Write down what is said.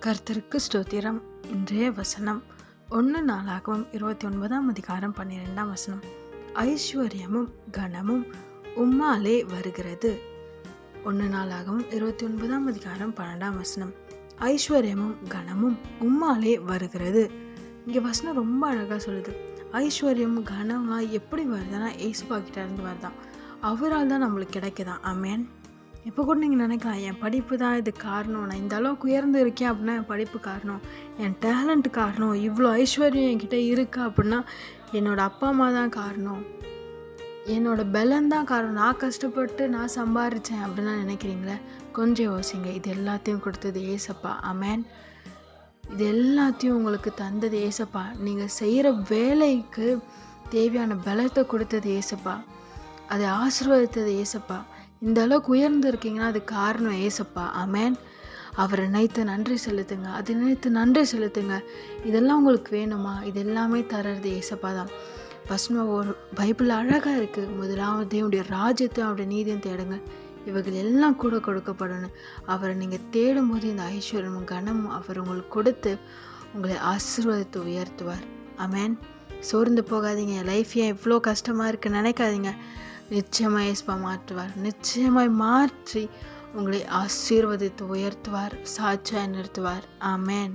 கர்த்தருக்கு ஸ்தோத்திரம். இன்றைய வசனம் 1 ஐஸ்வர்யமும் கனமும் உம்மாலே வருகிறது. 1 ஐஸ்வர்யமும் கனமும் உம்மாலே வருகிறது. இங்கே வசனம் ரொம்ப அழகாக சொல்லுது. ஐஸ்வர்யம் கனமாக எப்படி வருதுன்னா ஏசுப்பா கிட்ட இருந்து வருதான். அவரால் தான் நம்மளுக்கு கிடைக்குதான். ஆமேன். இப்போ கூட நீங்கள் நினைக்கலாம், என் படிப்பு தான் இது காரணம், நான் இந்த அளவுக்கு உயர்ந்து இருக்கேன் அப்படின்னா என் படிப்பு காரணம், என் டேலண்ட் காரணம், இவ்வளோ ஐஸ்வர்யம் என்கிட்ட இருக்கு அப்படின்னா என்னோடய அப்பா அம்மா தான் காரணம், என்னோடய பலன் தான் காரணம், நான் கஷ்டப்பட்டு நான் சம்பாரித்தேன் அப்படின்னா நினைக்கிறீங்களே, கொஞ்சம் யோசிங்க. இது எல்லாத்தையும் கொடுத்தது ஏசப்பா. ஆமேன். இது எல்லாத்தையும் உங்களுக்கு தந்தது ஏசப்பா. நீங்கள் செய்கிற வேலைக்கு தேவையான பலத்தை கொடுத்தது ஏசப்பா. அதை ஆசீர்வதித்தது ஏசப்பா. இந்த அளவுக்கு உயர்ந்து இருக்கீங்கன்னா அது காரணம் ஏசப்பா. ஆமேன். அவரை நினைத்து நன்றி செலுத்துங்க. அதை நினைத்து நன்றி செலுத்துங்க. இதெல்லாம் உங்களுக்கு வேணுமா? இது எல்லாமே தர்றது ஏசப்பா தான். வசனம் ஒரு பைபிள் அழகாக இருக்குது. முதலாவது தேவனுடைய ராஜ்யத்தையும் அவருடைய நீதியும் தேடுங்க, இவைகள் எல்லாம் கூட கொடுக்கப்படணும். அவரை நீங்கள் தேடும் போது இந்த ஐஸ்வர்யமும் கனமும் அவர் உங்களுக்கு கொடுத்து உங்களை ஆசீர்வாதத்தை உயர்த்துவார். ஆமேன். சோர்ந்து போகாதீங்க. லைஃப் ஏன் இவ்வளோ கஷ்டமாக இருக்குன்னு நினைக்காதீங்க. நிச்சயமாக ஏசப்பா மாற்றுவார். நிச்சயமாய் மாற்றி உங்களை ஆசீர்வதித்து உயர்த்துவார், சாட்சியாய் நிறுத்துவார். ஆமேன்.